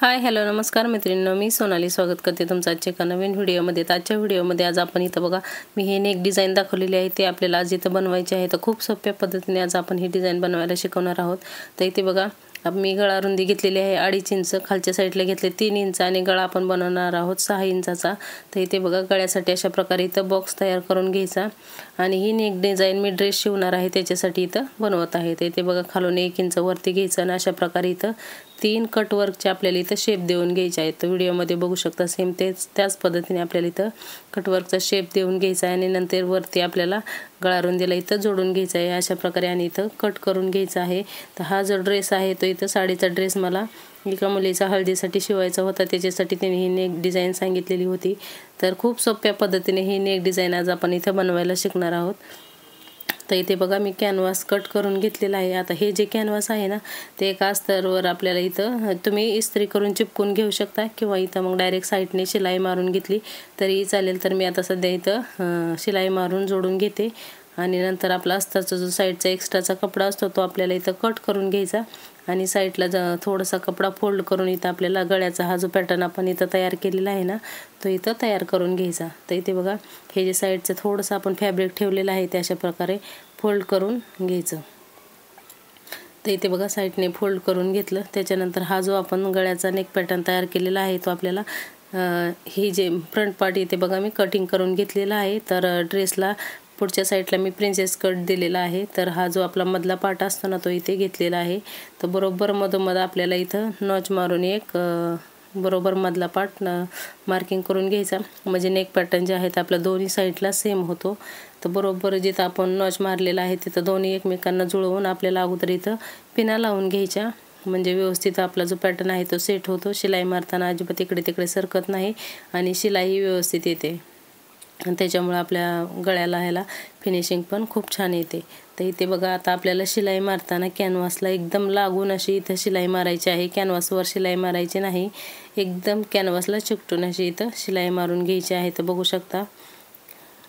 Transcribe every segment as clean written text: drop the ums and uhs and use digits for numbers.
Hi hello नमस्कार मैत्रिणींनो, मी सोनाली स्वागत करते तुमचं आजच्या एका नवीन व्हिडिओमध्ये। आजच्या व्हिडिओमध्ये आज आपण इथं बघा मी हे नेक डिझाइन दाखवलेली आहे ते आपल्याला आज इथं बनवायचे आहे। तर खूप सोप्या पद्धतीने आज आपण ही डिझाइन बनवायला शिकवणार आहोत। तर इथे बघा मी गळा रुंदी घेतलेली आहे 2.5 इंच, खालच्या साईडला घेतले 3 इंच आणि गळा आपण बनवणार आहोत 6 इंचाचा। तर इथे बघा गळ्यासाठी अशा प्रकारे इथं बॉक्स तयार करून घ्यायचा आणि ही नेक डिझाइन मी ड्रेस शिवणार आहे त्याच्यासाठी इथं बनवत आहे। तर इथे बघा खालून 1 इंच वरती घ्यायचं आणि अशा प्रकारे इथं 3 कट वर्कचे आपल्याला इथं शेप देऊन घ्यायचे आहेत। तर व्हिडिओमध्ये बघू शकता सेम त्याच पद्धतीने आपल्याला इथं कट वर्कचा शेप देऊन घ्यायचा आहे आणि नंतर वरती आपल्याला गळा रुंदीला इथं जोडून घ्यायचा आहे अशा प्रकारे आणि इथं कट करून घ्यायचा आहे। तर हा जो ड्रेस आहे तो इथं साडीचा ड्रेस मला एका मुलीचा हळदीसाठी शिवायचा होता, त्याच्यासाठी तिने ही नेक डिझाइन सांगितलेली होती। तर खूप सोप्या पद्धतीने ही नेक डिझाइन आज आपण इथं बनवायला शिकणार आहोत। तर इथे बघा मी कॅनव्हास कट करून घेतलेला आहे। आता हे जे कॅनव्हास आहे ना ते एका अस्तरवर आपल्याला इथं तुम्ही इस्त्री करून चिपकून घेऊ शकता किंवा इथं मग डायरेक्ट साईडने शिलाई मारून घेतली तरी चालेल। तर मी आता सध्या इथं शिलाई मारून जोडून घेते आणि नंतर आपला अस्तरचा जो साईडचा एक्स्ट्राचा कपडा असतो तो आपल्याला इथं कट करून घ्यायचा आणि साईडला थोडासा कपडा फोल्ड करून इथं आपल्याला गळ्याचा हा जो पॅटर्न आपण इथं तयार केलेला आहे ना तो इथं तयार करून घ्यायचा। तर इथे बघा हे जे साईडचं थोडंसं आपण फॅब्रिक ठेवलेलं आहे ते अशा प्रकारे फोल्ड करून घ्यायचं। तर इथे बघा साईडने फोल्ड करून घेतलं, त्याच्यानंतर हा जो आपण गळ्याचा नेक पॅटर्न तयार केलेला आहे तो आपल्याला ही जे फ्रंट पार्ट इथे बघा मी कटिंग करून घेतलेला आहे। तर ड्रेसला पुढच्या साईडला मी प्रिन्सेस कट दिलेला आहे। तर हा जो आपला मधला पार्ट असतो ना तो इथे घेतलेला आहे। तर बरोबर मधोमध आपल्याला इथं नॉच मारून एक बरोबर मधला पार्ट मार्किंग करून घ्यायचा म्हणजे नेक पॅटर्न जे आहे ते आपल्या दोन्ही साईडला सेम होतो। तर बरोबर जिथं आपण नॉच मारलेला आहे तिथं दोन्ही एकमेकांना जुळवून आपल्याला अगोदर इथं पिना लावून घ्यायच्या म्हणजे व्यवस्थित आपला जो पॅटर्न आहे तो सेट होतो। शिलाई मारताना अजिबात इकडे तिकडे सरकत नाही आणि शिलाई व्यवस्थित येते आणि त्याच्यामुळे आपल्या गळ्याला ह्याला फिनिशिंग पण खूप छान येते। तर इथे बघा आता आपल्याला शिलाई मारताना कॅनव्हासला एकदम लागून अशी इथं शिलाई मारायची आहे, कॅनव्हासवर शिलाई मारायची नाही, एकदम कॅनव्हासला चिकटून अशी इथं शिलाई मारून घ्यायची आहे। तर बघू शकता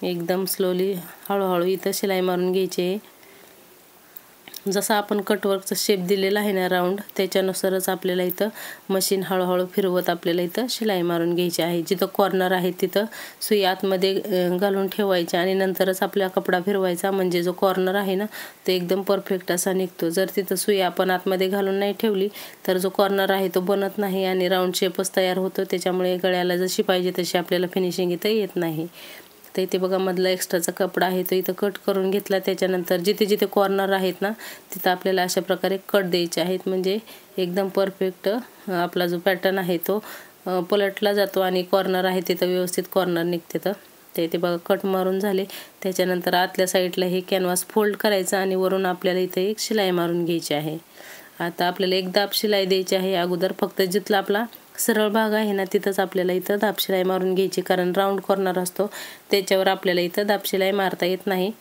एकदम स्लोली हळूहळू इथं शिलाई मारून घ्यायची आहे। जसा आपण कटवर्कचा शेप दिलेला आहे ना राऊंड त्याच्यानुसारच आपल्याला इथं मशीन हळूहळू फिरवत आपल्याला इथं शिलाई मारून घ्यायची आहे। जिथं कॉर्नर आहे तिथं सुई आतमध्ये घालून ठेवायची आणि नंतरच आपला कपडा फिरवायचा म्हणजे जो कॉर्नर आहे ना तो एकदम परफेक्ट असा निघतो। जर तिथं सुई आपण आतमध्ये घालून नाही ठेवली तर जो कॉर्नर आहे तो बनत नाही आणि राऊंड शेपच तयार होतो, त्याच्यामुळे गळ्याला जशी पाहिजे तशी आपल्याला फिनिशिंग इथं येत नाही। तर इथे बघा मधला एक्स्ट्राचा कपडा आहे तो इथं कट करून घेतला, त्याच्यानंतर जिथे जिथे कॉर्नर आहेत ना तिथं आपल्याला अशा प्रकारे कट द्यायचे आहेत म्हणजे एकदम परफेक्ट आपला जो पॅटर्न आहे तो पलटला जातो आणि कॉर्नर आहे तिथं व्यवस्थित कॉर्नर निघते। तर इथे बघा कट मारून झाले, त्याच्यानंतर आतल्या साईडला हे कॅनव्हास फोल्ड करायचं आणि वरून आपल्याला इथे एक शिलाई मारून घ्यायची आहे। आता आपल्याला एक दाब शिलाई द्यायची आहे अगोदर, फक्त जिथला आपला सरळ भाग आहे ना तिथंच आपल्याला इथं दाब शिलाई मारून घ्यायची, कारण राऊंड कॉर्नर असतो त्याच्यावर आपल्याला इथं दाब शिलाई मारता येत नाही।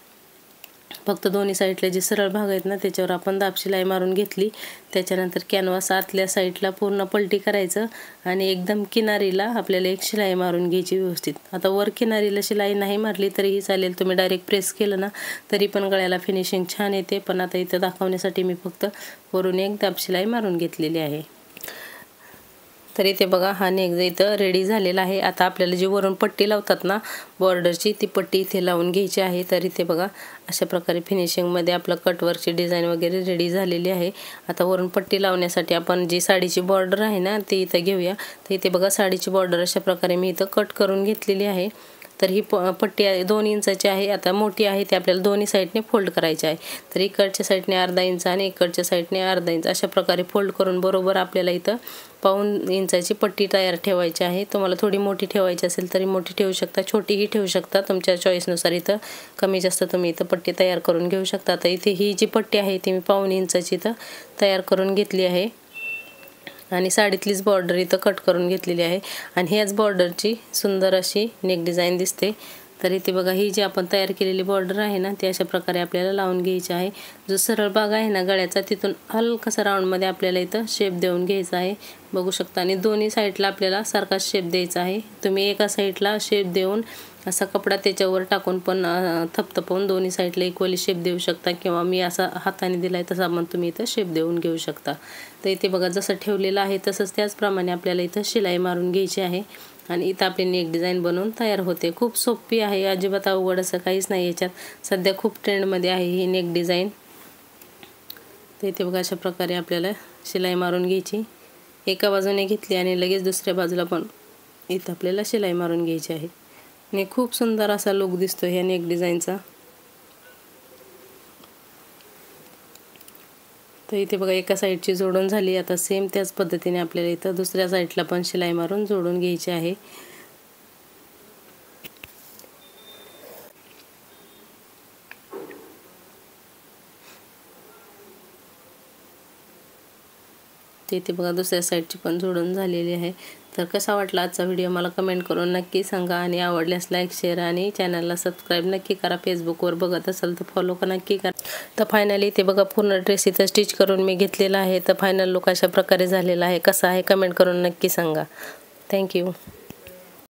फक्त दोन्ही साईडला जे सरळ भाग आहेत ना त्याच्यावर आपण दाब शिलाई मारून घेतली, त्याच्यानंतर कॅनव्हास आतल्या साईडला पूर्ण पलटी करायचं आणि एकदम किनारीला आपल्याला एक शिलाई मारून घ्यायची व्यवस्थित। आता वर किनारीला शिलाई नाही मारली तरीही चालेल, तुम्ही डायरेक्ट प्रेस केलं ना तरी पण गळ्याला फिनिशिंग छान येते, पण आता इथं दाखवण्यासाठी मी फक्त वरून एक दाब शिलाई मारून घेतलेली आहे। तर इथे बघा हा नेक इथं रेडी झालेला आहे। आता आपल्याला जी वरून पट्टी लावतात ना बॉर्डरची ती पट्टी इथे लावून घ्यायची आहे। तर इथे बघा अशा प्रकारे फिनिशिंगमध्ये आपलं कटवर्कची डिझाइन वगैरे रेडी झालेली आहे। आता वरून पट्टी लावण्यासाठी आपण जी साडीची बॉर्डर आहे ना ती इथं घेऊया। तर इथे बघा साडीची बॉर्डर अशा प्रकारे मी इथं कट करून घेतलेली आहे। तर ही पट्टी 2 इंचाची आहे, आता मोठी आहे ती आपल्याला दोन्ही साईडने फोल्ड करायची आहे। तर इकडच्या साईडने अर्धा इंच आणि इकडच्या साईडने अर्धा इंच अशा प्रकारे फोल्ड करून बरोबर आपल्याला इथं पाऊण इंचाची पट्टी तयार ठेवायची आहे। तुम्हाला थोडी मोठी ठेवायची असेल तरी मोठी ठेवू शकता, छोटीही ठेवू शकता, तुमच्या चॉईसनुसार इथं कमी जास्त तुम्ही इथं पट्टी तयार करून घेऊ शकता। आता इथे ही जी पट्टी आहे ती मी पाऊण इंचाची इथं तयार करून घेतली आहे आणि साडीतलीच बॉर्डर इथं कट करून घेतलेली आहे आणि ह्याच बॉर्डरची सुंदर अशी नेक डिझाइन दिसते। तर इथे बघा ही जी आपण तयार केलेली बॉर्डर आहे ना ती अशा प्रकारे आपल्याला लावून घ्यायची आहे। जो सरळ भाग आहे ना गळ्याचा तिथून हलकासा राऊंडमध्ये आपल्याला इथं शेप देऊन घ्यायचा आहे, बघू शकता, आणि दोन्ही साईडला आपल्याला सारखा शेप द्यायचा आहे। तुम्ही एका साईडला शेप देऊन असा कपडा त्याच्यावर टाकून पण थपथपवून दोन्ही साईडला इक्वली शेप देऊ शकता, किंवा मी असा हाताने दिला आहे तसा पण तुम्ही इथं शेप देऊन घेऊ शकता. तर इथे बघा जसं ठेवलेलं आहे तसंच त्याचप्रमाणे आपल्याला इथं शिलाई मारून घ्यायची आहे आणि इथं आपली नेक डिझाईन बनवून तयार होते. खूप सोपी आहे, अजिबात अवघड असं काहीच नाही याच्यात. सध्या खूप ट्रेंडमध्ये आहे ही नेक डिझाईन. तर इथे बघा अशा प्रकारे आपल्याला शिलाई मारून घ्यायची. एका बाजूने घेतली आणि लगेच दुसऱ्या बाजूला पण इथं आपल्याला शिलाई मारून घ्यायची आहे आणि खूप सुंदर असा लुक दिसतो ह्या नेक डिझाईनचा. तर इथे बघा एका साईडची जोडून झाली. आता सेम त्याच पद्धतीने आपल्याला इथं दुसऱ्या साईडला पण शिलाई मारून जोडून घ्यायची आहे. ते इथे बघा दुसऱ्या साईडची पण जोडून झालेली आहे. तर कसा वाटला आजचा व्हिडिओ मला कमेंट करून नक्की सांगा आणि आवडल्यास लाईक शेअर आणि चॅनलला सबस्क्राईब नक्की करा. फेसबुकवर बघत असाल तर फॉलो नक्की करा. तर फायनली इथे बघा पूर्ण ड्रेस इथं स्टिच करून मी घेतलेला आहे. तर फायनल लुक अशा प्रकारे झालेला आहे. कसा आहे कमेंट करून नक्की सांगा. थँक्यू.